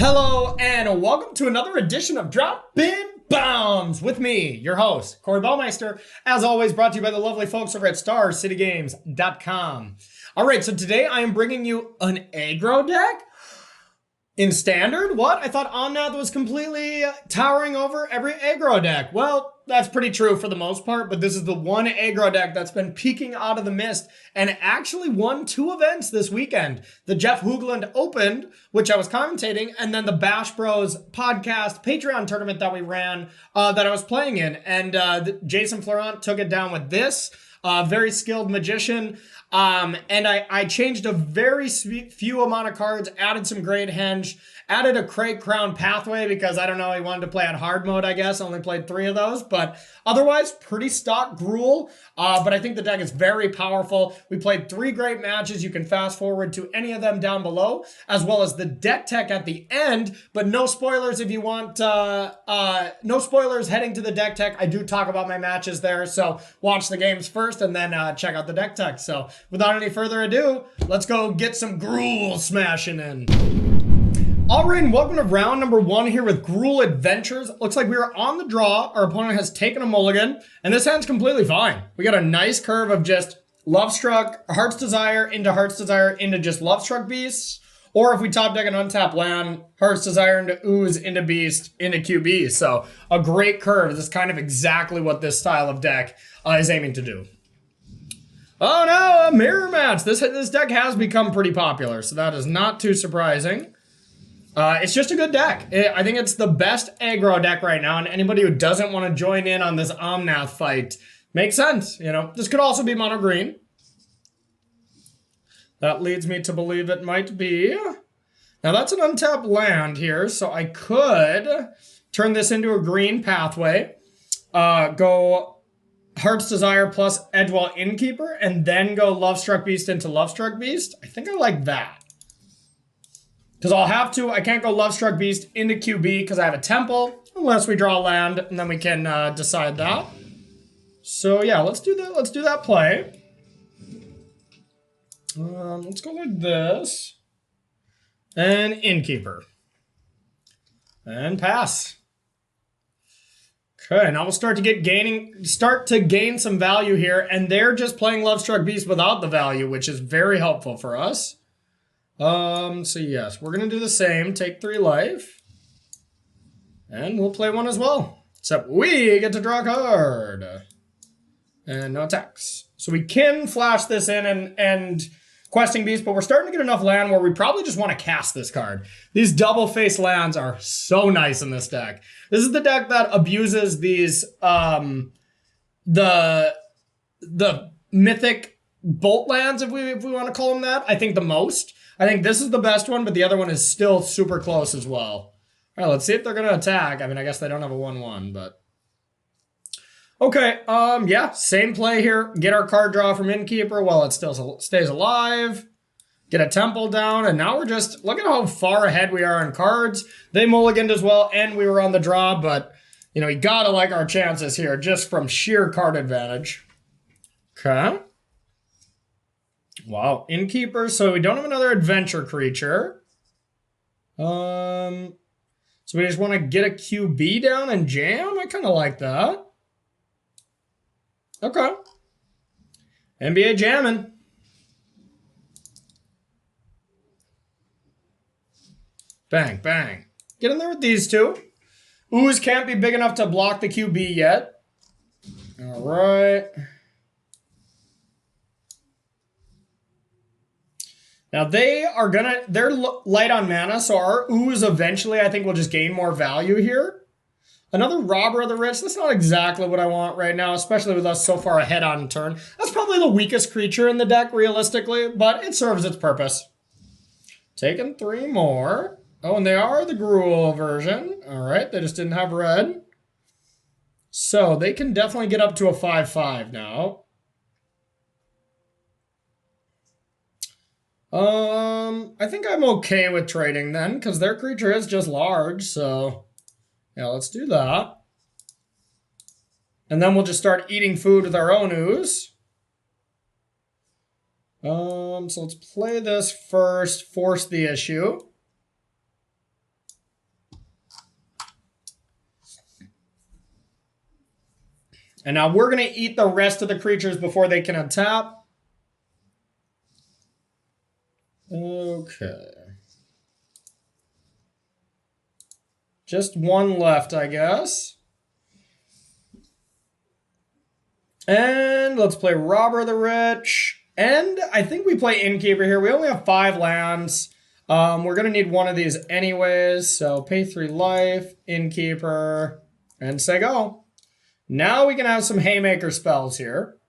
Hello and welcome to another edition of Droppin Baums with me, your host, Corey Baumeister, as always brought to you by the lovely folks over at StarCityGames.com. All right, so today I am bringing you an aggro deck in Standard. What? I thought Omnath was completely towering over every aggro deck. Well, that's pretty true for the most part, but this is the one aggro deck that's been peeking out of the mist and actually won 2 events this weekend. The Jeff Hoogland opened, which I was commentating, and then the Bash Bros podcast Patreon tournament that we ran that I was playing in. And Jason Florent took it down with this. Very skilled magician. And I changed a very few amount of cards, added some Great Henge, added a Crate Crown Pathway because I don't know, he wanted to play on hard mode, I guess. Only played 3 of those, but otherwise pretty stock Gruul. But I think the deck is very powerful. We played 3 great matches. You can fast forward to any of them down below, as well as the deck tech at the end, but no spoilers if you want, no spoilers heading to the deck tech. I do talk about my matches there, so watch the games first and then check out the deck tech. So without any further ado, let's go get some Gruul smashing in. All right, and welcome to round number 1 here with Gruul Adventures. Looks like we are on the draw. Our opponent has taken a mulligan, and this hand's completely fine. We got a nice curve of just Love Struck, Heart's Desire into just Love Struck Beasts. Or if we top deck an untapped land, Heart's Desire into Ooze, into Beast, into QB. So a great curve. This is kind of exactly what this style of deck is aiming to do. Oh no, a mirror match. This deck has become pretty popular, so that is not too surprising. It's just a good deck. I think it's the best aggro deck right now, and anybody who doesn't want to join in on this Omnath fight makes sense. You know, this could also be mono green. That leads me to believe it might be. Now that's an untapped land here, so I could turn this into a green pathway, go Heart's Desire plus Edgewall Innkeeper, and then go Love Struck Beast into Love Struck Beast. I think I like that. Because I'll have to, I can't go Love Struck Beast into QB because I have a temple, unless we draw a land, and then we can decide that. So yeah, let's do that. Let's do that play. Let's go like this. And Innkeeper. And pass. Okay, now we'll start to gain some value here, and they're just playing Love Struck Beast without the value, which is very helpful for us. So yes, we're gonna do the same, take 3 life. And we'll play 1 as well. Except we get to draw a card. And no attacks. So we can flash this in and questing beast, but we're starting to get enough land where we probably just want to cast this card. These double face lands are so nice in this deck. This is the deck that abuses these, the mythic bolt lands, if we want to call them that, I think the most. I think this is the best one, but the other one is still super close as well. All right, let's see if they're going to attack. I mean, I guess they don't have a 1/1, but... Okay, yeah, same play here. Get our card draw from Innkeeper while it still stays alive. Get a temple down, and now we're just... Look at how far ahead we are in cards. They mulliganed as well, and we were on the draw, but, you know, you gotta like our chances here just from sheer card advantage. Okay. Wow, Innkeeper, so we don't have another adventure creature. So we just want to get a QB down and jam? I kind of like that. Okay. NBA jamming. Bang, bang. Get in there with these 2. Ooze can't be big enough to block the QB yet. All right. Now they're light on mana, so our Ooze eventually I think will just gain more value here. Another Robber of the Rich, that's not exactly what I want right now, especially with us so far ahead on turn. That's probably the weakest creature in the deck, realistically, but it serves its purpose. Taking 3 more. Oh, and they are the Gruul version. All right, they just didn't have red. So they can definitely get up to a 5/5 now. I think I'm okay with trading then, because their creature is just large, so yeah, let's do that. And then we'll just start eating food with our own ooze. So let's play this first, force the issue. And now we're going to eat the rest of the creatures before they can untap. Okay. Just one left, I guess. And let's play Robber the Rich. And I think we play Innkeeper here. We only have 5 lands. We're going to need one of these anyways. So pay 3 life, Innkeeper, and say go. Now we can have some Haymaker spells here.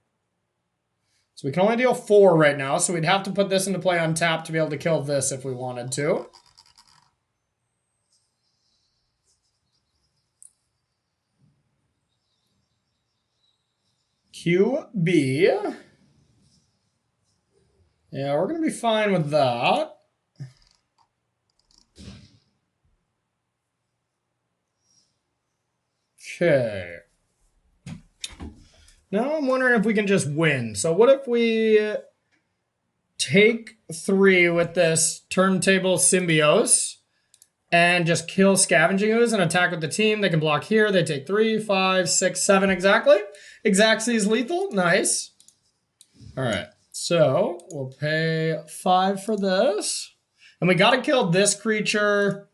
So we can only deal 4 right now. So we'd have to put this into play on tap to be able to kill this if we wanted to. QB. Yeah, we're going to be fine with that. Okay. Now I'm wondering if we can just win. So what if we take 3 with this Turntable Symbiose and just kill Scavenging Ooze and attack with the team? They can block here. They take 3, 5, 6, 7 exactly. Xaxis lethal. Nice. All right. So we'll pay 5 for this. And we got to kill this creature.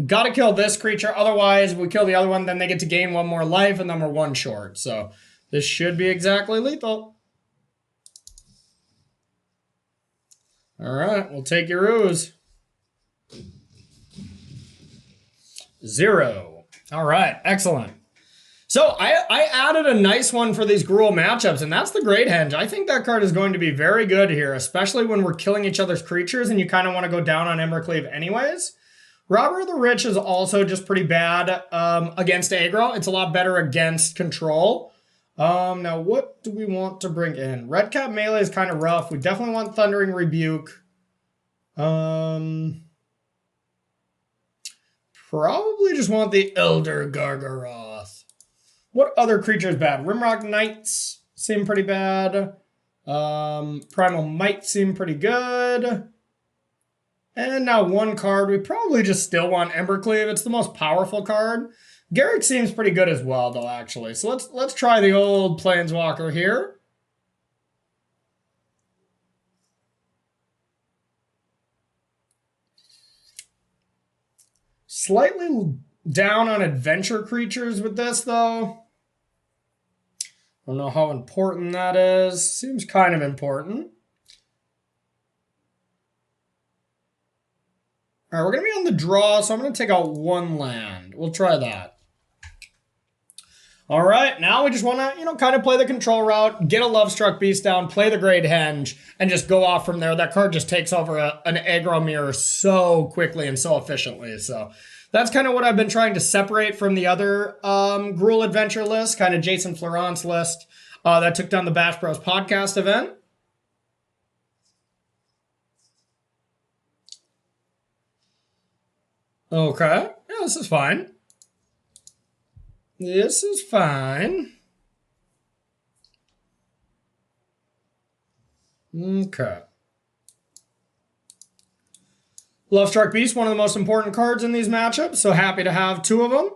Got to kill this creature. Otherwise, if we kill the other one, then they get to gain 1 more life, and then we're 1 short. So this should be exactly lethal. All right, we'll take your ooze. 0. All right, excellent. So I added a nice one for these Gruul matchups, and that's the Great Henge. I think that card is going to be very good here, especially when we're killing each other's creatures and you kind of want to go down on Embercleave anyways. Robber the Rich is also just pretty bad against aggro. It's a lot better against control. Now, what do we want to bring in? Red Cap Melee is kind of rough. We definitely want Thundering Rebuke. Probably just want the Elder Gargaroth. What other creature is bad? Rimrock Knights seem pretty bad. Primal Might seem pretty good. And now 1 card. We probably just still want Embercleave. It's the most powerful card. Garrick seems pretty good as well, though, actually. So let's try the old Planeswalker here. Slightly down on adventure creatures with this, though. I don't know how important that is. Seems kind of important. All right, we're going to be on the draw, so I'm going to take out 1 land. We'll try that. All right, now we just want to, kind of play the control route, get a Lovestruck Beast down, play the Great Henge, and just go off from there. That card just takes over an aggro mirror so quickly and so efficiently. So that's kind of what I've been trying to separate from the other Gruul Adventure list, kind of Jason Florent's list that took down the Bash Bros podcast event. Okay, yeah, this is fine. This is fine. Okay. Lovestruck Beast, one of the most important cards in these matchups, so happy to have 2 of them.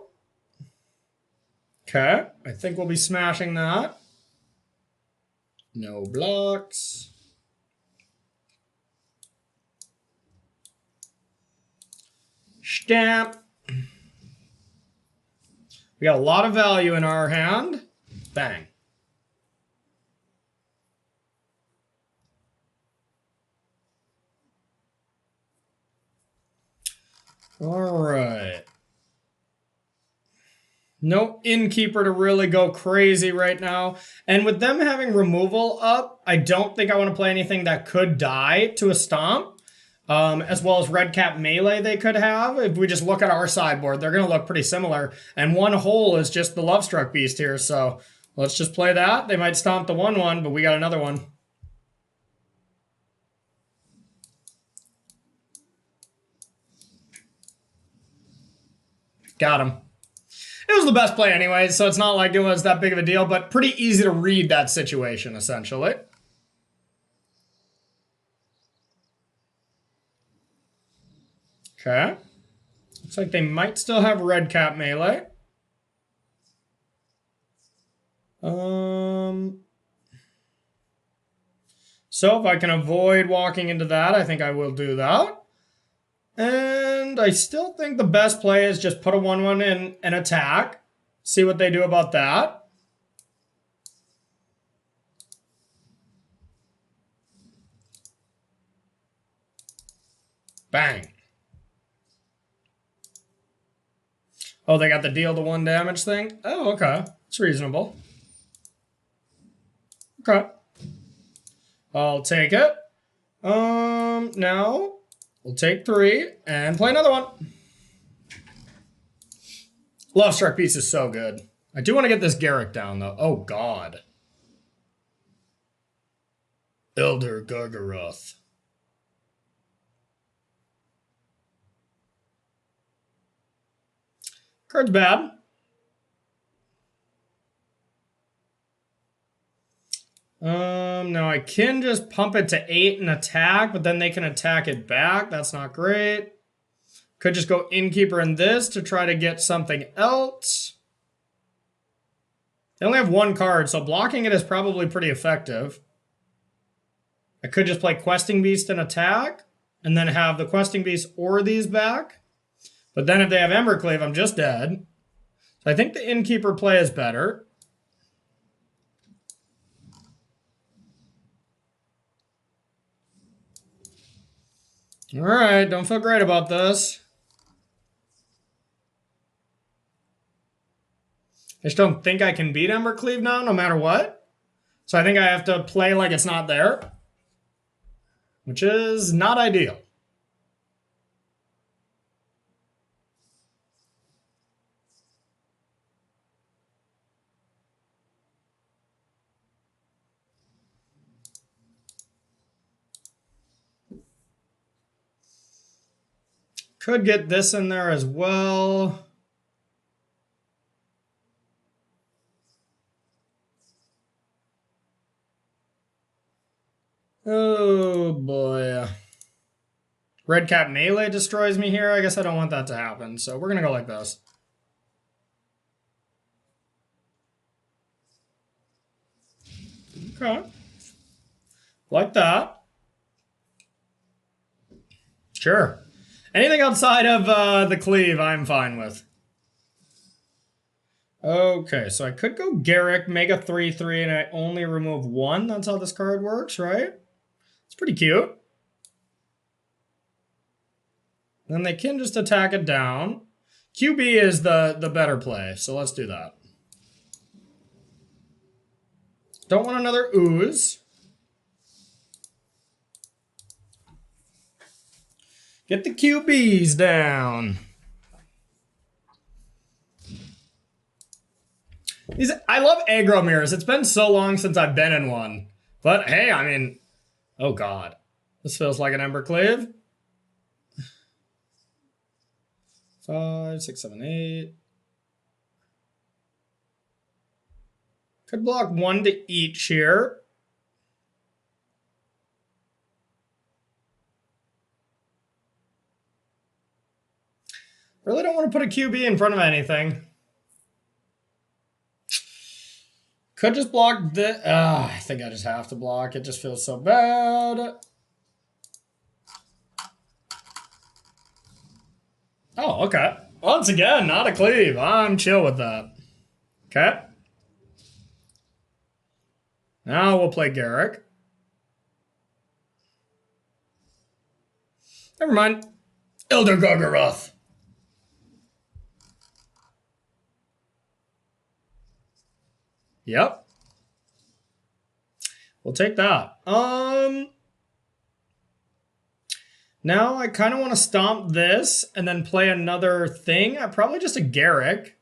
Okay, I think we'll be smashing that. No blocks. Stamp. We got a lot of value in our hand. Bang. All right. No Innkeeper to really go crazy right now. And with them having removal up, I don't think I want to play anything that could die to a stomp. As well as Red Cap Melee they could have. If we just look at our sideboard, they're going to look pretty similar. And 1 hole is just the Lovestruck Beast here. So let's just play that. They might stomp the 1/1, but we got another one. Got him. It was the best play anyway, so it's not like it was that big of a deal, but pretty easy to read that situation, essentially. Okay. Looks like they might still have Red Cap Melee. So if I can avoid walking into that, I think I will do that. And I still think the best play is just put a 1/1 in and attack. See what they do about that. Bang. Oh, they got the deal to 1 damage thing? Oh, okay. It's reasonable. Okay. I'll take it. Now we'll take 3 and play another one. Love Struck Beast is so good. I do want to get this Garrick down, though. Oh, God. Elder Gargaroth. Card's bad. Now I can just pump it to 8 and attack, but then they can attack it back. That's not great. Could just go Innkeeper in this to try to get something else. They only have 1 card, so blocking it is probably pretty effective. I could just play Questing Beast and attack, and then have the Questing Beast or these back. But then if they have Embercleave, I'm just dead. So I think the Innkeeper play is better. Alright, don't feel great about this. I just don't think I can beat Embercleave now, no matter what. So I think I have to play like it's not there. Which is not ideal. Could get this in there as well. Oh boy. Red Cap Melee destroys me here. I guess I don't want that to happen. So we're going to go like this. Okay. Like that. Sure. Anything outside of the cleave, I'm fine with. Okay, so I could go Garrick, make a 3/3, and I only remove 1. That's how this card works, right? It's pretty cute. Then they can just attack it down. QB is the better play, so let's do that. Don't want another ooze. Get the QBs down. I love aggro mirrors. It's been so long since I've been in one. But hey, I mean, oh God. This feels like an Embercleave. 5, 6, 7, 8. Could block 1 to each here. Really don't want to put a QB in front of anything. Could just block this. I think I just have to block. It just feels so bad. Oh, okay. Once again, not a cleave. I'm chill with that. Okay. Now we'll play Garrick. Never mind. Elder Gargaroth. Yep. We'll take that. Now I kind of want to stomp this and then play another thing. Probably just a Garrick.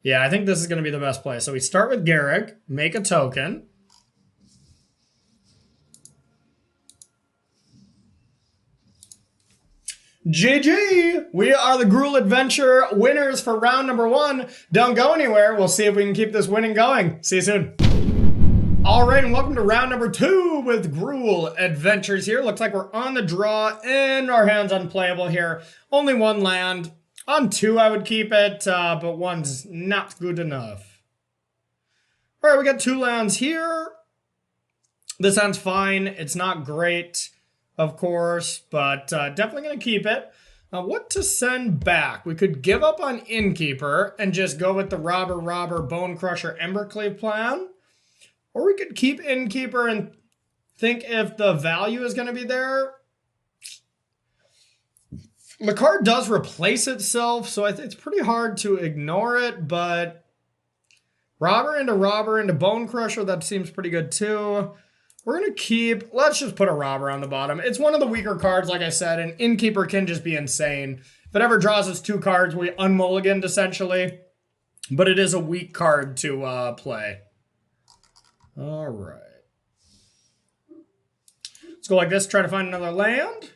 Yeah, I think this is going to be the best play. So we start with Garrick, make a token. GG! We are the Gruul Adventure winners for round number 1. Don't go anywhere. We'll see if we can keep this winning going. See you soon. All right, and welcome to round number 2 with Gruul Adventures here. Looks like we're on the draw and our hand's unplayable here. Only 1 land. On 2, I would keep it, but 1's not good enough. All right, we got 2 lands here. This hand's fine. It's not great, of course, but definitely going to keep it. What to send back? We could give up on Innkeeper and just go with the Robber, Bone Crusher, Embercleave plan. Or we could keep Innkeeper and think if the value is going to be there. The card does replace itself, so it's pretty hard to ignore it, but Robber into Bone Crusher, that seems pretty good too. We're going to keep, let's just put a Robber on the bottom. It's one of the weaker cards, like I said, and Innkeeper can just be insane. If it ever draws us 2 cards, we unmulliganed essentially. But it is a weak card to play. All right. Let's go like this, try to find another land.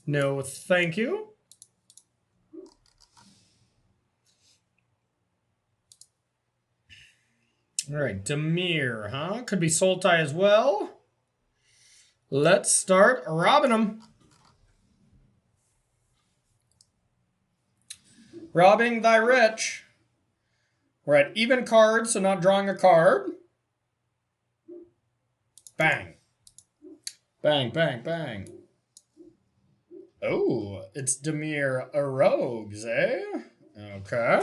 No, thank you. All right, Dimir, huh? Could be Sultai as well. Let's start robbing them. Robbing thy rich. We're at even cards, so not drawing a card. Bang. Bang, bang, bang. Oh, it's Dimir Rogues, eh? Okay.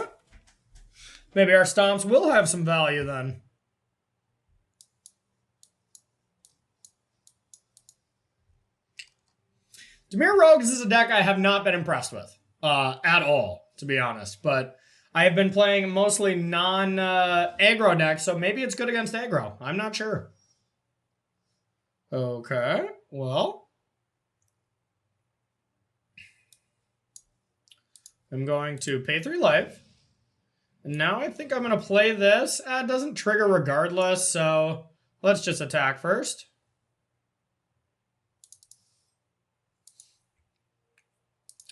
Maybe our stomps will have some value then. Dimir Rogues is a deck I have not been impressed with at all, to be honest. But I have been playing mostly non-aggro decks, so maybe it's good against aggro. I'm not sure. Okay, well. I'm going to pay 3 life. And now I think I'm going to play this. It doesn't trigger regardless, so let's just attack first.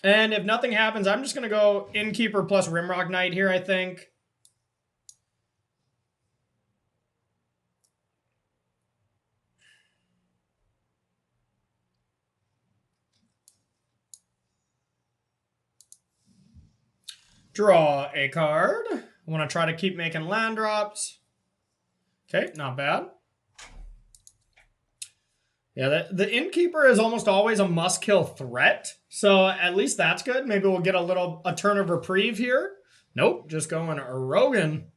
And if nothing happens, I'm just going to go Innkeeper plus Rimrock Knight here, I think. Draw a card. I want to try to keep making land drops. Okay, not bad. Yeah, the Innkeeper is almost always a must-kill threat, so at least that's good. Maybe we'll get a turn of reprieve here. Nope, just going Rogan.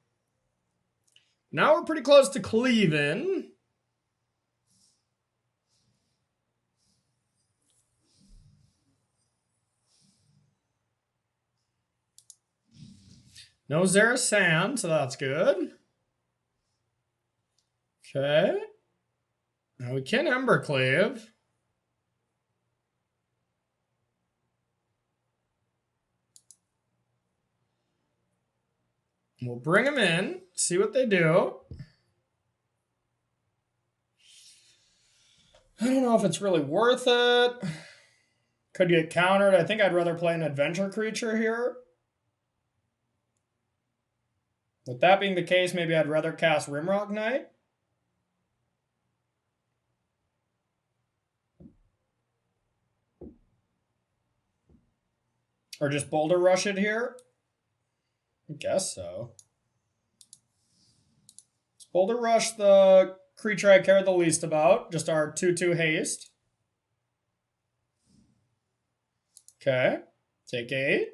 Now we're pretty close to cleaving. No Zera Sand, so that's good. Okay. Now we can Embercleave. We'll bring them in, see what they do. I don't know if it's really worth it. Could get countered. I think I'd rather play an adventure creature here. With that being the case, maybe I'd rather cast Rimrock Knight. Or just Boulder Rush it here? I guess so. Let's Boulder Rush the creature I care the least about. Just our 2/2 haste. Okay. Take 8.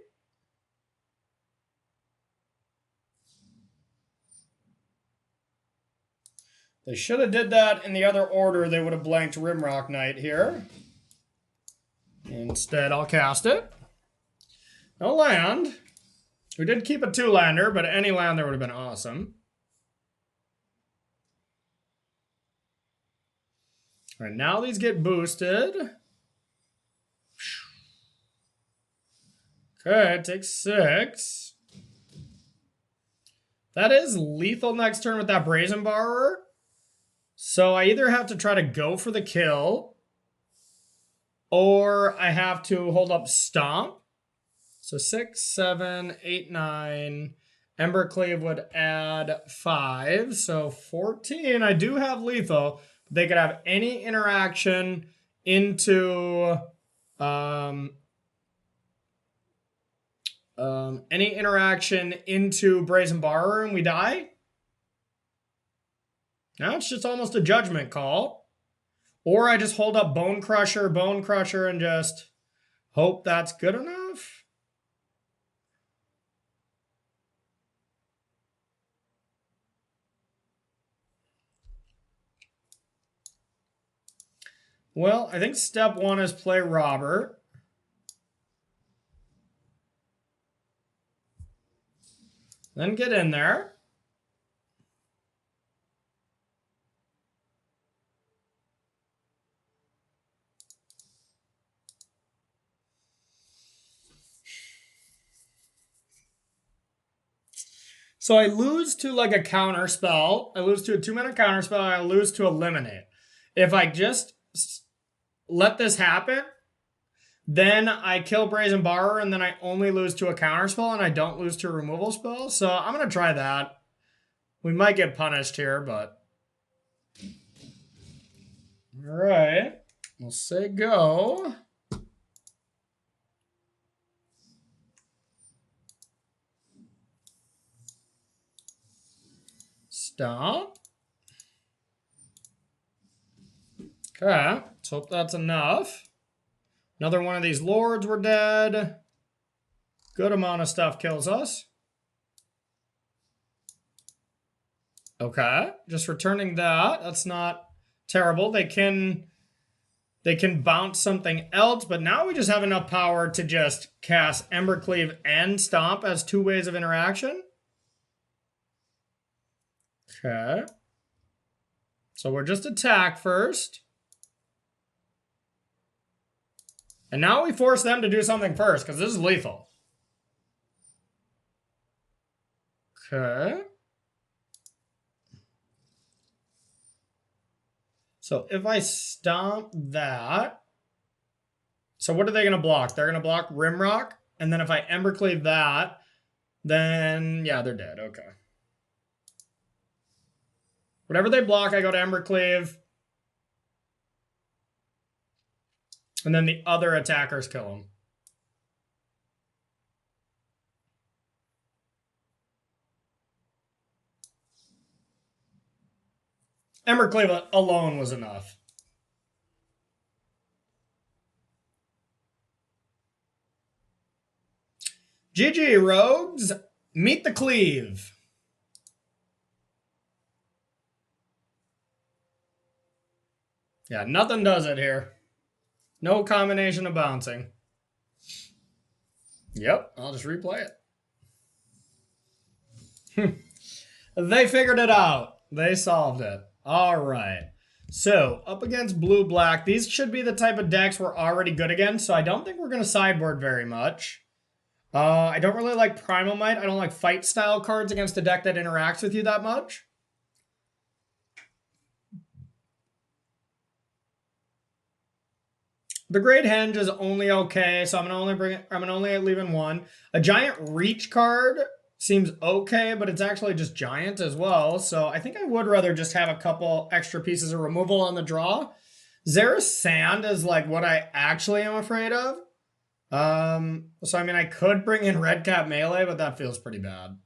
They should have did that in the other order. They would have blanked Rimrock Knight here. Instead, I'll cast it. No land. We did keep a 2-lander, but any land there would have been awesome. All right, now these get boosted. Okay, take 6. That is lethal next turn with that Brazen Borrower. So I either have to try to go for the kill, or I have to hold up Stomp. So 6, 7, 8, 9. Embercleave would add 5. So 14. I do have lethal. They could have any interaction into Brazen Borrower and we die. Now it's just almost a judgment call. Or I just hold up Bone Crusher, and just hope that's good enough. Well, I think step one is play Robert. Then get in there. So I lose to like a counter spell. I lose to a 2-mana counter spell. I lose to eliminate. If I just let this happen, then I kill Brazen Borrower, and then I only lose to a counter spell, and I don't lose to a removal spell. So I'm going to try that. We might get punished here, but... All right. We'll say go. Stop. Okay. Let's hope that's enough. Another one of these lords, we're dead. Good amount of stuff kills us. Okay, just returning that. That's not terrible. They can bounce something else, but now we just have enough power to just cast Embercleave and Stomp as 2 ways of interaction. Okay. So we're just attack first. And now we force them to do something first, because this is lethal. Okay. So if I stomp that... So what are they going to block? They're going to block Rimrock. And then if I Embercleave that, then... Yeah, they're dead. Okay. Whatever they block, I go to Embercleave. And then the other attackers kill them. Embercleave alone was enough. GG, Rogues. Meet the cleave. Yeah, nothing does it here. No combination of bouncing. Yep, I'll just replay it. They figured it out. They solved it. All right. So, up against blue-black, these should be the type of decks we're already good against, so I don't think we're going to sideboard very much. I don't really like Primal Might. I don't like fight-style cards against a deck that interacts with you that much. The Great Henge is only okay, so I'm gonna only leave in 1. A Giant Reach card seems okay, but it's actually just giant as well. So I think I would rather just have a couple extra pieces of removal on the draw. Zera's Sand is like what I actually am afraid of. So I mean, I could bring in Red Cap Melee, but that feels pretty bad.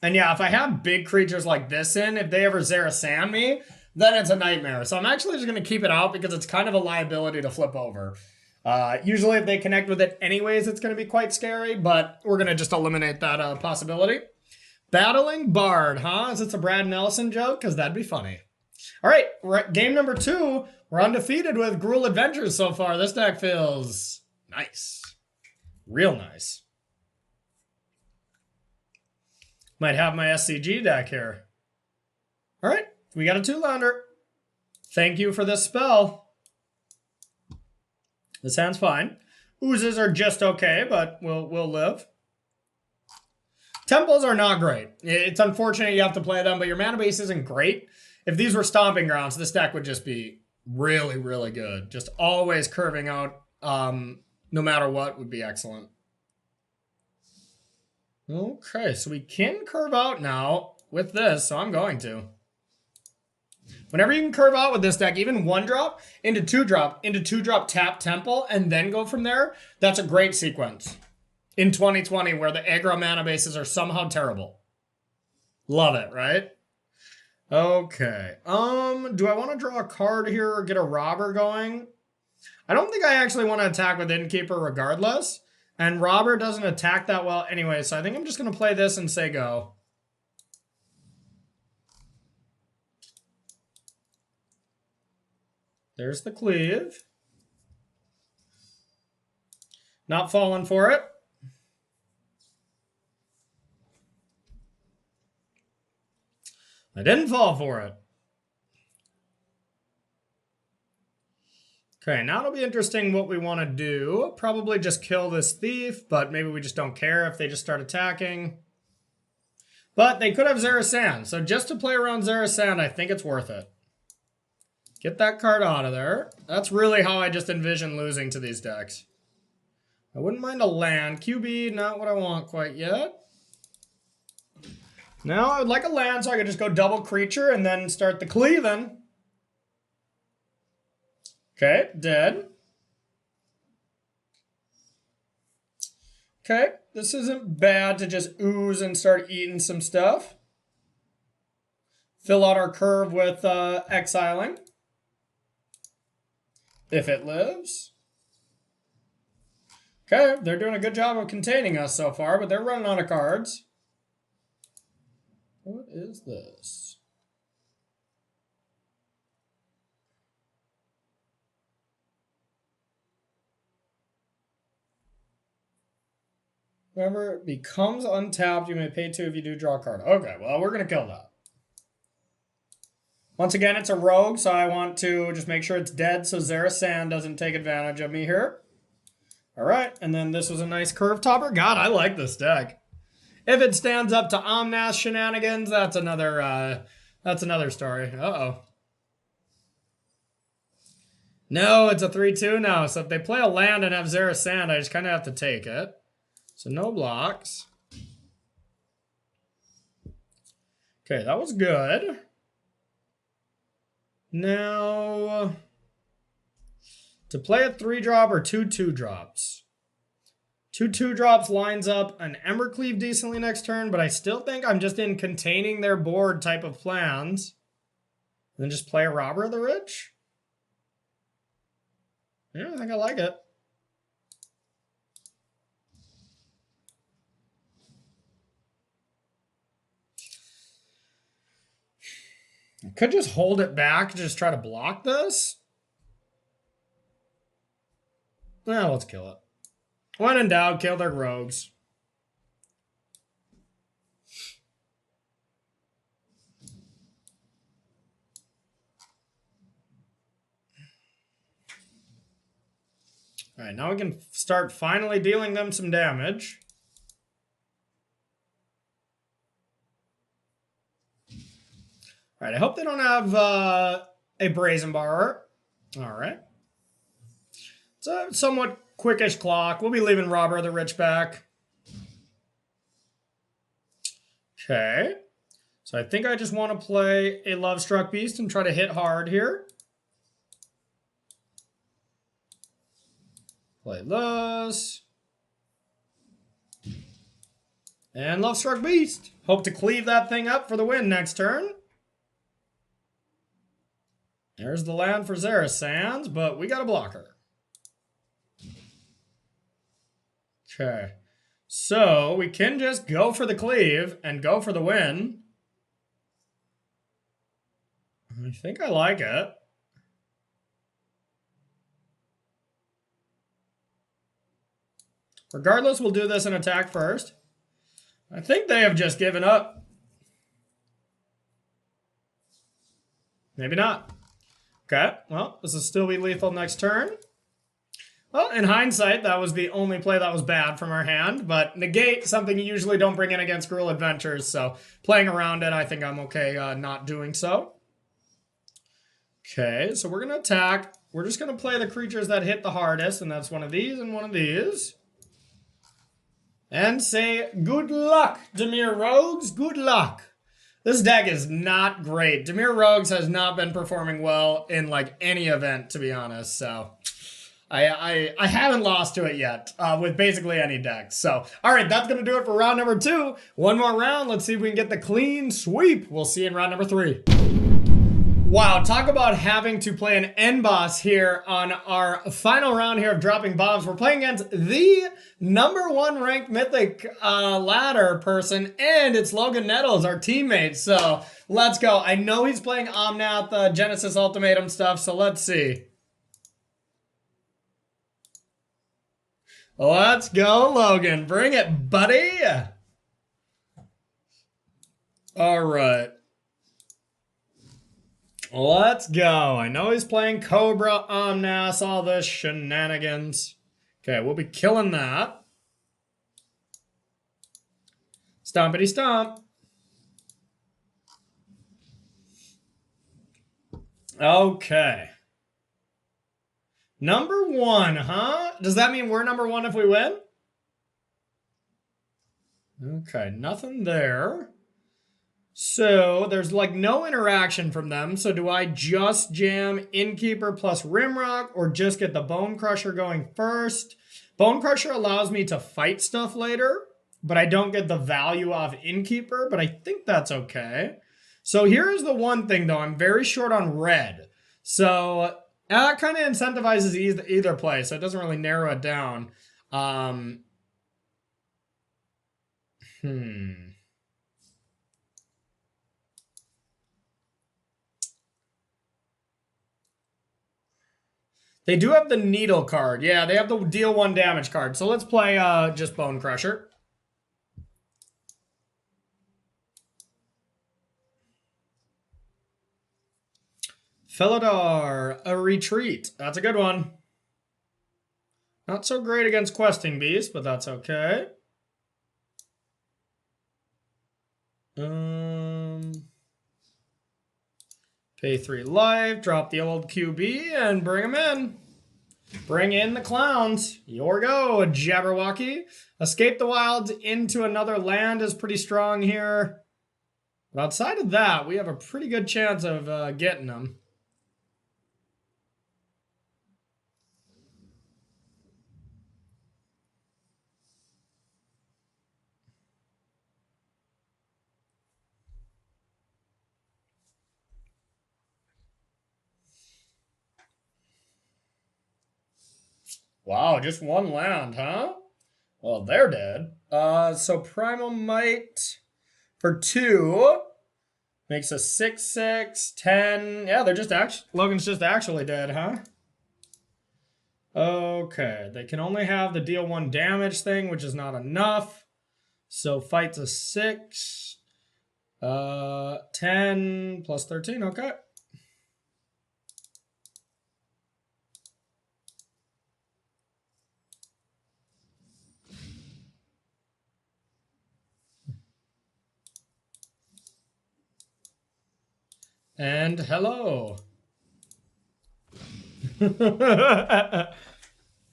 And yeah, if I have big creatures like this in, if they ever Zera Sand me, then it's a nightmare. So I'm actually just going to keep it out because it's kind of a liability to flip over. Usually if they connect with it anyways, it's going to be quite scary, but we're going to just eliminate that possibility. Battling Bard, huh? Is it a Brad Nelson joke? Because that'd be funny. All right, we're at game number 2. We're undefeated with Gruul Adventures so far. This deck feels nice. Real nice. Might have my SCG deck here. All right, we got a 2-lander. Thank you for this spell. This hand's fine. Oozes are just okay, but we'll live. Temples are not great. It's unfortunate you have to play them, but your mana base isn't great. If these were Stomping Grounds, this deck would just be really, really good. Just always curving out, no matter what, would be excellent. Okay, so we can curve out now with this, so I'm going to. Whenever you can curve out with this deck, even 1-drop into 2-drop, into 2-drop tap Temple, and then go from there, that's a great sequence in 2020 where the aggro mana bases are somehow terrible. Love it, right? Okay. Do I want to draw a card here or get a robber going? I don't think I actually want to attack with Innkeeper regardless. And robber doesn't attack that well anyway, so I think I'm just going to play this and say go. There's the cleave. Not falling for it. I didn't fall for it. Okay, now it'll be interesting what we want to do. Probably just kill this thief, but maybe we just don't care if they just start attacking. But they could have Zerasand, so just to play around Zerasand, I think it's worth it. Get that card out of there. That's really how I just envision losing to these decks. I wouldn't mind a land. QB, not what I want quite yet. Now I would like a land so I could just go double creature and then start the cleaving. Okay, dead. Okay, this isn't bad to just ooze and start eating some stuff. Fill out our curve with exiling. If it lives. Okay, they're doing a good job of containing us so far, but they're running out of cards. What is this? Whenever it becomes untapped, you may pay 2 if you do draw a card. Okay, well, we're going to kill that. Once again, it's a rogue, so I want to just make sure it's dead so Zerasand doesn't take advantage of me here. All right, and then this was a nice curve topper. God, I like this deck. If it stands up to Omnath shenanigans, that's another story. Uh-oh. No, it's a 3-2 now, so if they play a land and have Zerasand, I just kind of have to take it. So no blocks. Okay, that was good. Now, to play a 3-drop or 2 2-drops. 2 2-drops lines up an Embercleave decently next turn, but I still think I'm just in containing their board type of plans. And then just play a Robber of the Rich? Yeah, I think I like it. I could just hold it back, just try to block this. Well, let's kill it. When in doubt, kill their rogues. All right, now we can start finally dealing them some damage. All right, I hope they don't have a Brazen Borrower. All right. It's a somewhat quickish clock. We'll be leaving Robber of the Rich back. Okay. So I think I just want to play a Lovestruck Beast and try to hit hard here. Play this. And Lovestruck Beast. Hope to cleave that thing up for the win next turn. There's the land for Zerasand, but we got a blocker. Okay. So we can just go for the cleave and go for the win. I think I like it. Regardless, we'll do this in attack first. I think they have just given up. Maybe not. Okay, well, this will still be lethal next turn. Well, in hindsight, that was the only play that was bad from our hand, but negate, something you usually don't bring in against Gruul Adventures, so playing around it, I think I'm okay not doing so. Okay, so we're going to attack. We're just going to play the creatures that hit the hardest, and that's one of these and one of these. And say, good luck, Dimir Rogues, good luck. This deck is not great. Dimir Rogues has not been performing well in like any event, to be honest, so I haven't lost to it yet with basically any deck. So, all right, that's going to do it for round number 2. One more round. Let's see if we can get the clean sweep. We'll see you in round number 3. Wow, talk about having to play an end boss here on our final round here of Dropping Bombs. We're playing against the #1 ranked Mythic ladder person, and it's Logan Nettles, our teammate. So let's go. I know he's playing Omnath, Genesis Ultimatum stuff, so let's see. Let's go, Logan. Bring it, buddy. All right. Let's go. I know he's playing Cobra, Omnath, all this shenanigans. Okay, we'll be killing that. Stompity stomp. Okay. #1, huh? Does that mean we're #1 if we win? Okay, nothing there. So there's like no interaction from them. So do I just jam Innkeeper plus Rimrock or just get the Bone Crusher going first? Bone Crusher allows me to fight stuff later, but I don't get the value of Innkeeper, but I think that's okay. So here's the one thing though, I'm very short on red. So that kind of incentivizes either play, so it doesn't really narrow it down. They do have the Needle card. Yeah, they have the deal 1 damage card. So let's play just Bone Crusher. Felidar, a retreat. That's a good one. Not so great against Questing Beast, but that's okay. Pay 3 life, drop the old QB, and bring him in. Bring in the clowns. Your go, Jabberwocky. Escape the Wilds into another land is pretty strong here. But outside of that, we have a pretty good chance of getting them. Wow, just 1 land, huh? Well, they're dead. So Primal Might for 2 makes a 6/6, 10. Yeah, they're just Logan's just actually dead, huh? Okay, they can only have the deal 1 damage thing, which is not enough. So fight's a 6. 10 plus 13, okay. And hello.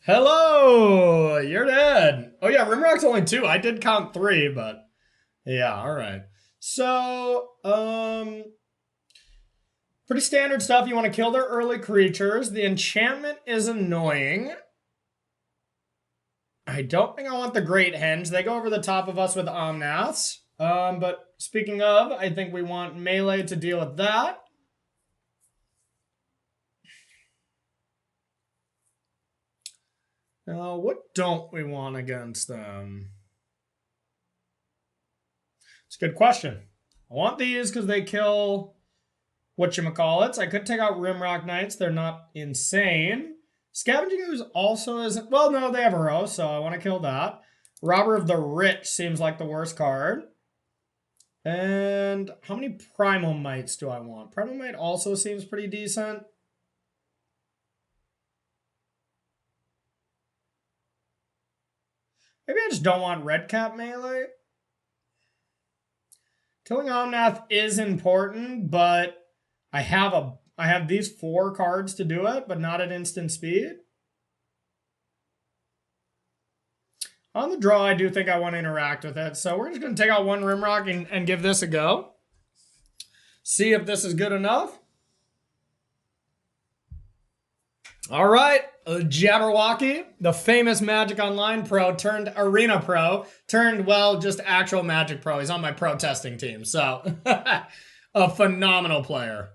Hello, you're dead. Oh yeah, Rimrock's only 2. I did count 3, but yeah, all right. So, pretty standard stuff. You want to kill their early creatures. The enchantment is annoying. I don't think I want the Great Henge. They go over the top of us with Omnaths. But speaking of, I think we want melee to deal with that. Now, what don't we want against them? It's a good question. I want these because they kill whatchamacallits. I could take out Rimrock Knights. They're not insane. Scavenging Ooze also isn't... Well, no, they have Uro, so I want to kill that. Robber of the Rich seems like the worst card. And how many Primal Mites do I want? Primal Mite also seems pretty decent. Maybe I just don't want Red Cap melee. Killing Omnath is important, but I have these 4 cards to do it, but not at instant speed. On the draw, I do think I want to interact with it. So we're just going to take out 1 Rimrock and give this a go. See if this is good enough. All right, Jabberwocky, the famous Magic Online pro turned Arena pro, turned, well, just actual Magic pro. He's on my pro testing team, so a phenomenal player.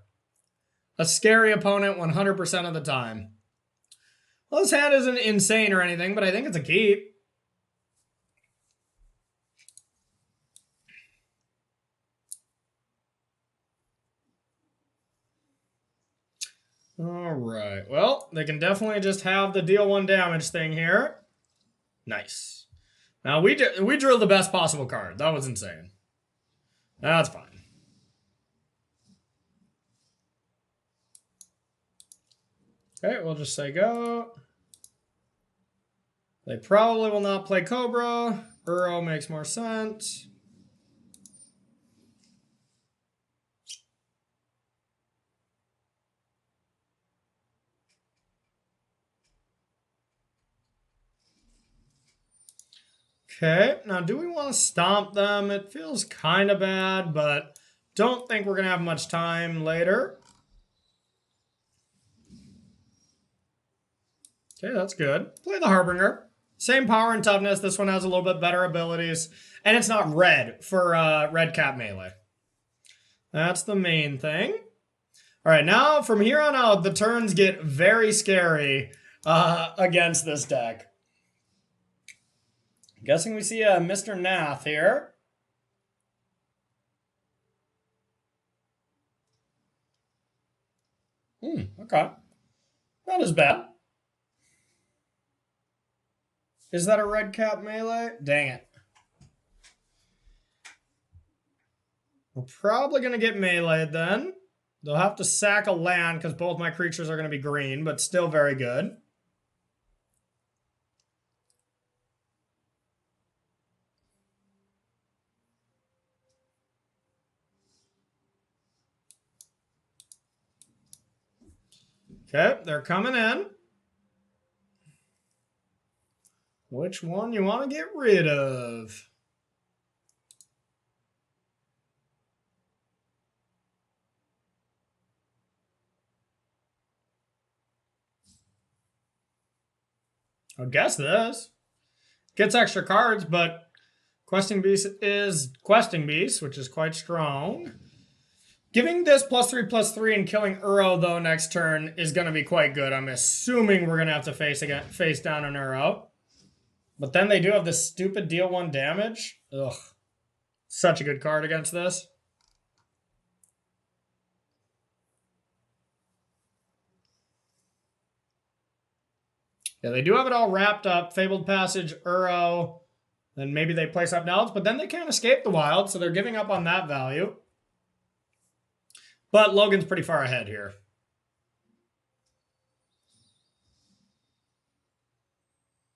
A scary opponent 100% of the time. Well, his hand isn't insane or anything, but I think it's a keep. All right. Well, they can definitely just have the deal 1 damage thing here. Nice. Now, we drew the best possible card. That was insane. That's fine. Okay, we'll just say go. They probably will not play Cobra. Uro makes more sense. Okay, now do we want to stomp them? It feels kind of bad, but don't think we're going to have much time later. Okay, that's good. Play the Harbinger. Same power and toughness. This one has a little bit better abilities. And it's not red for red cap melee. That's the main thing. All right, now from here on out, the turns get very scary against this deck. I'm guessing we see a Mr. Nath here. Okay. Not as bad. Is that a red cap melee? Dang it. We're probably going to get meleeed then. They'll have to sack a land because both my creatures are going to be green, but still very good. Okay, they're coming in. Which one you want to get rid of? I'll guess this. Gets extra cards, but Questing Beast is Questing Beast, which is quite strong. Giving this +3/+3 and killing Uro, though, next turn is going to be quite good. I'm assuming we're going to have to face down an Uro. But then they do have this stupid deal 1 damage. Ugh. Such a good card against this. Yeah, they do have it all wrapped up. Fabled Passage, Uro. Then maybe they play something else, but then they can't escape the wild, so they're giving up on that value. But Logan's pretty far ahead here.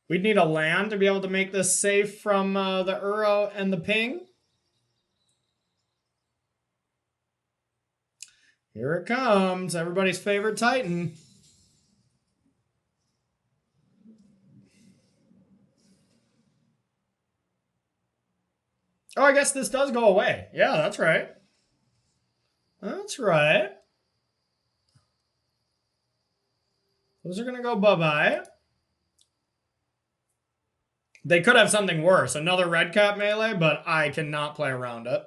We'd need a land to be able to make this safe from the Uro and the ping. Here it comes. Everybody's favorite Titan. Oh, I guess this does go away. Yeah, that's right. That's right. Those are going to go bye-bye. They could have something worse. Another red cap melee, but I cannot play around it.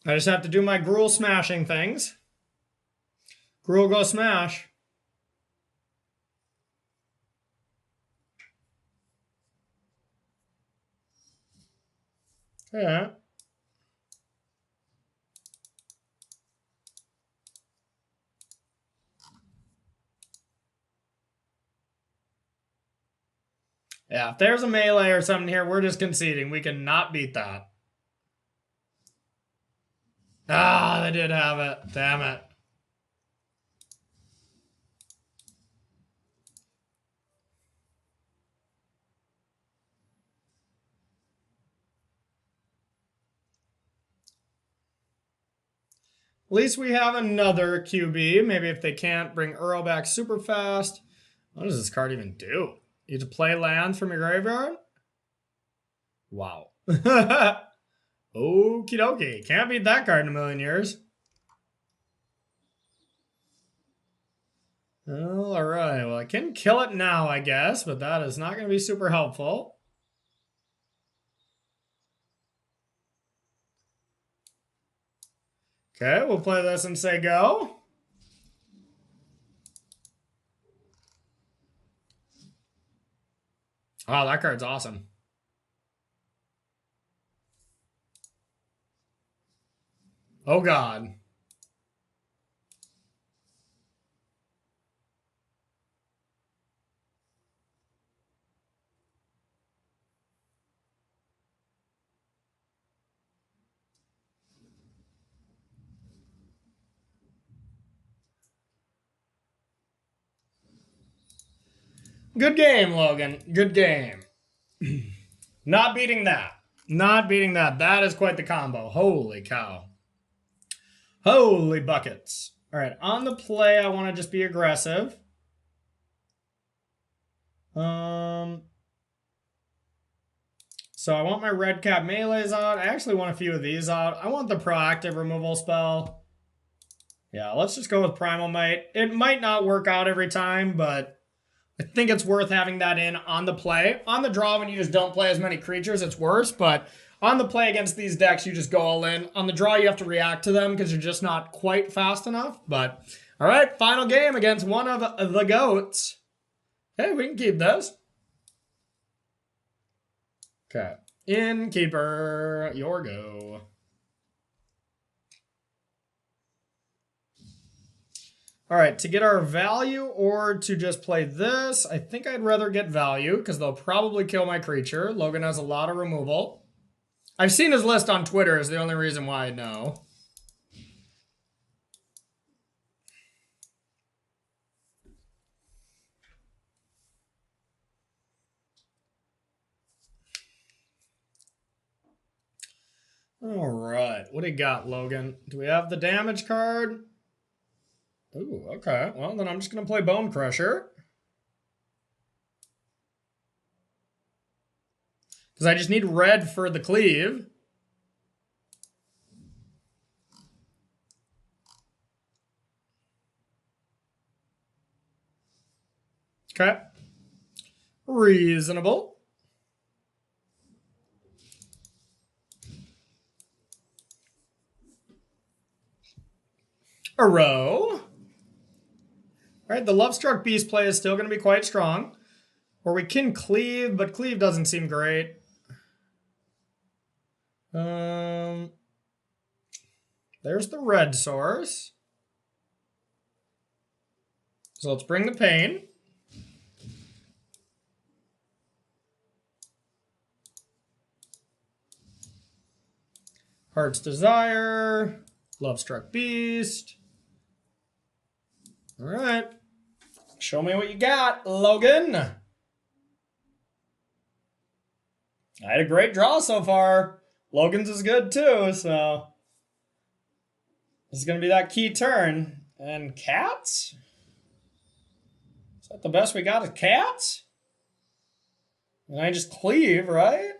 I just have to do my Gruul smashing things. Gruul go smash. Yeah. Yeah, if there's a melee or something here, we're just conceding. We cannot beat that. Ah, they did have it. Damn it. At least we have another QB. Maybe if they can't bring Uro back super fast. What does this card even do? You have to play lands from your graveyard? Wow. Okie dokie. Can't beat that card in a million years. Well, all right. Well, I can kill it now, I guess, but that is not going to be super helpful. Okay, we'll play this and say go. Oh, that card's awesome. Oh, God. Good game, Logan. Good game. Not beating that. Not beating that. That is quite the combo. Holy cow. Holy buckets. All right, on the play, I want to just be aggressive. So I want my red cap melees out. I actually want a few of these out. I want the proactive removal spell. Yeah, let's just go with Primal Might. It might not work out every time, but I think it's worth having that in on the play. On the draw, when you just don't play as many creatures, it's worse, but on the play against these decks, you just go all in. On the draw, you have to react to them because you're just not quite fast enough. But, all right, final game against one of the GOATs. Hey, we can keep this. Okay. Innkeeper, your go. All right, to get our value or to just play this, I think I'd rather get value because they'll probably kill my creature. Logan has a lot of removal. I've seen his list on Twitter is the only reason why I know. All right, what do you got, Logan? Do we have the damage card? Ooh, okay. Well, then I'm just going to play Bone Crusher. Because I just need red for the cleave. Okay. Reasonable. A row. All right, the Lovestruck Beast play is still going to be quite strong. Or we can cleave, but cleave doesn't seem great. There's the red source. So let's bring the pain. Heart's Desire. Lovestruck Beast. All right. Show me what you got, Logan. I had a great draw so far. Logan's is good too, so this is going to be that key turn. And cats? Is that the best we got is cats? And I just cleave, right?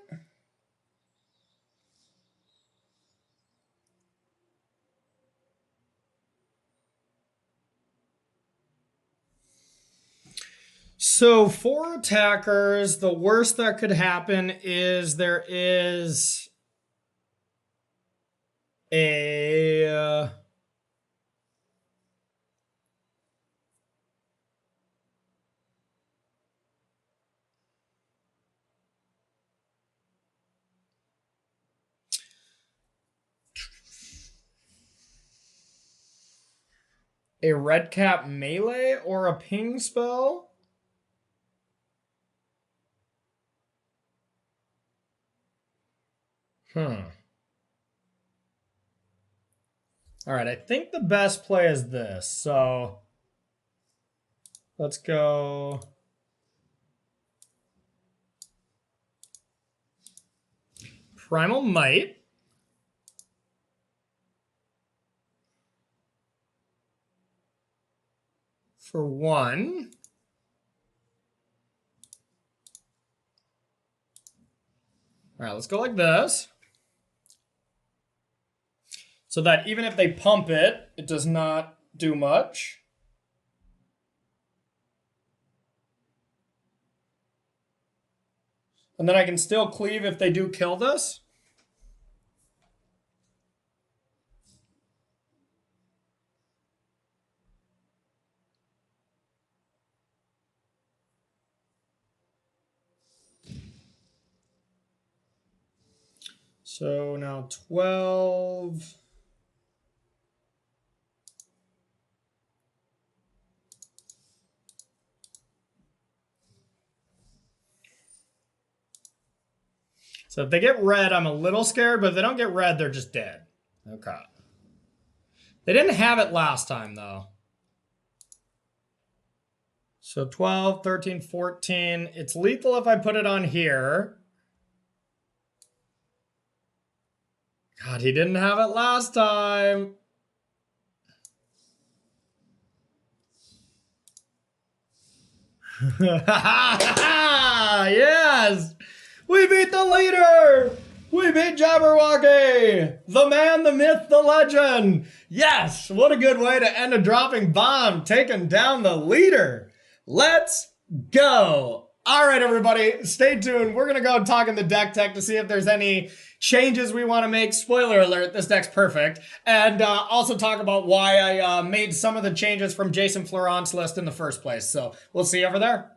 So for attackers, the worst that could happen is there is a red cap melee or a ping spell. All right, I think the best play is this. So let's go. Primal Might. For 1. All right, let's go like this. So that even if they pump it, it does not do much. And then I can still cleave if they do kill this. So now 12. So if they get red, I'm a little scared, but if they don't get red, they're just dead. Okay. They didn't have it last time, though. So 12, 13, 14. It's lethal if I put it on here. God, he didn't have it last time. Yes! We beat the leader! We beat Jabberwocky! The man, the myth, the legend! Yes! What a good way to end a dropping bomb, taking down the leader! Let's go! All right, everybody, stay tuned. We're going to go talk in the deck tech to see if there's any changes we want to make. Spoiler alert, this deck's perfect. And also talk about why I made some of the changes from Jason Florent's list in the first place. So we'll see you over there.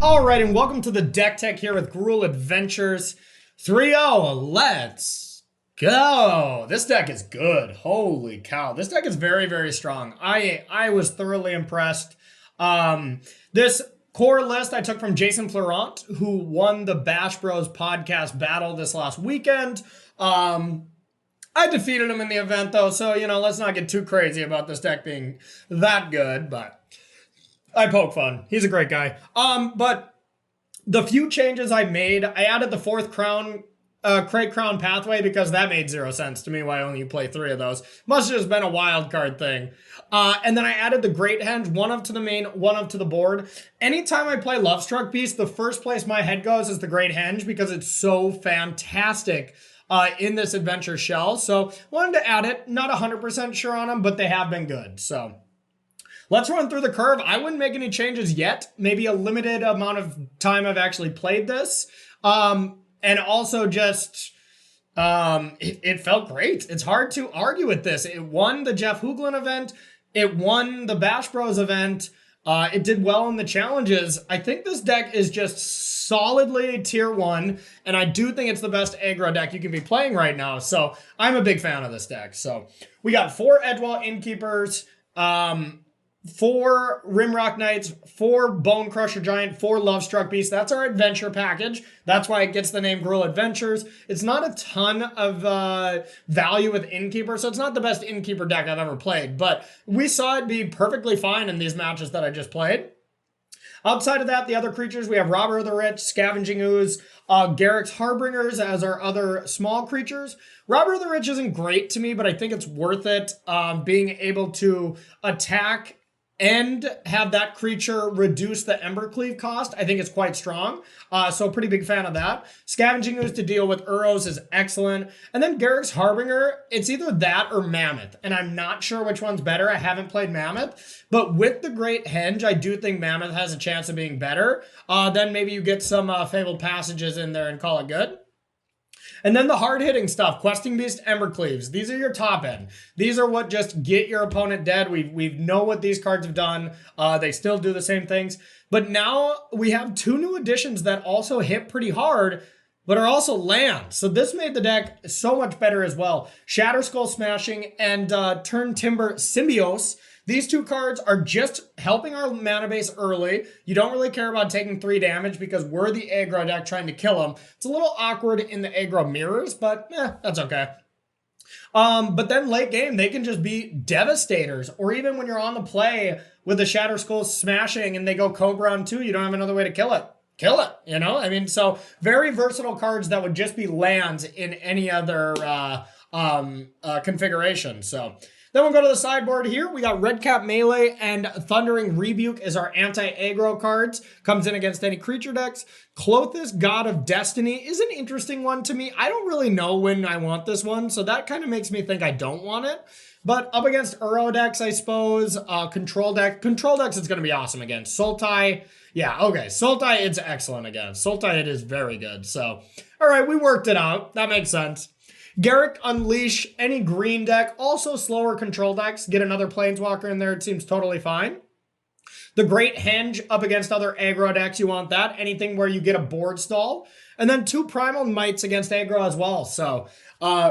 All right, and welcome to the deck tech here with Gruul Adventures 3-0. Let's go. This deck is good. Holy cow. This deck is very, very strong. I was thoroughly impressed. This core list I took from Jason Florent, who won the Bash Bros podcast battle this last weekend. I defeated him in the event, though, so, you know, let's not get too crazy about this deck being that good, but I poke fun. He's a great guy. But the few changes I made, I added the 4th crown, Crate Crown pathway because that made 0 sense to me why only you play 3 of those. Must have just been a wild card thing. And then I added the Great Henge, 1 up to the main, 1 up to the board. Anytime I play Lovestruck Beast, the first place my head goes is the Great Henge because it's so fantastic in this adventure shell. So wanted to add it. Not 100% sure on them, but they have been good. So let's run through the curve. I wouldn't make any changes yet. Maybe a limited amount of time I've actually played this. And also just, it felt great. It's hard to argue with this. It won the Jeff Hoogland event. It won the Bash Bros event. It did well in the challenges. I think this deck is just solidly tier 1. And I do think it's the best aggro deck you can be playing right now. So I'm a big fan of this deck. So we got 4 Edgewall Innkeepers, 4 Rimrock Knights, 4 Bone Crusher Giant, 4 Lovestruck Beast. That's our adventure package. That's why it gets the name Gruul Adventures. It's not a ton of value with Innkeeper, so it's not the best Innkeeper deck I've ever played, but we saw it be perfectly fine in these matches that I just played. Outside of that, the other creatures, we have Robber of the Rich, Scavenging Ooze, Garrick's Harbingers as our other small creatures. Robber of the Rich isn't great to me, but I think it's worth it. Being able to attack and have that creature reduce the Embercleave cost, I think it's quite strong. So pretty big fan of that. Scavenging Ooze to deal with Uros is excellent. And then Garrick's Harbinger, it's either that or Mammoth. And I'm not sure which one's better. I haven't played Mammoth. But with the Great Henge, I do think Mammoth has a chance of being better. Then maybe you get some Fabled Passages in there and call it good. And then the hard-hitting stuff, Questing Beast, Embercleaves. These are your top end. These are what just get your opponent dead. We know what these cards have done. They still do the same things. But now we have 2 new additions that also hit pretty hard, but are also land. So this made the deck so much better as well. Shatterskull Smashing and Turn Timber Symbiose. These 2 cards are just helping our mana base early. You don't really care about taking 3 damage because we're the aggro deck trying to kill them. It's a little awkward in the aggro mirrors, but that's okay. But then late game, they can just be devastators. Or even when you're on the play with the Shatterskull Smashing and they go Cobra on 2, you don't have another way to kill it. Kill it, you know? I mean, so very versatile cards that would just be lands in any other configuration. So Then we'll go to the sideboard here. We got Red Cap Melee and Thundering Rebuke as our anti-aggro cards. Comes in against any creature decks. Clothis, God of Destiny, is an interesting one to me. I don't really know when I want this one, so that kind of makes me think I don't want it. But up against Uro decks, I suppose. Control decks, it's going to be awesome against. Sultai, yeah, okay. Sultai, it's excellent against. Sultai, it is very good. So, all right, we worked it out. That makes sense. Garruk, Unleash, any green deck, also slower control decks. Get another Planeswalker in there, it seems totally fine. The Great Henge up against other aggro decks, you want that. Anything where you get a board stall. And then 2 Primal Mites against aggro as well. So,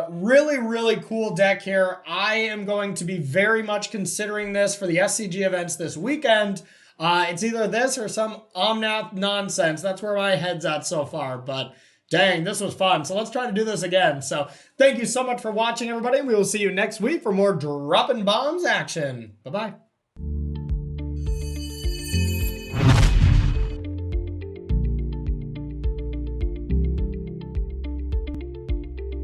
really, really cool deck here. I am going to be very much considering this for the SCG events this weekend. It's either this or some Omnath nonsense. That's where my head's at so far, but dang, this was fun. So let's try to do this again. So thank you so much for watching, everybody. We will see you next week for more Droppin Bombs action. Bye-bye.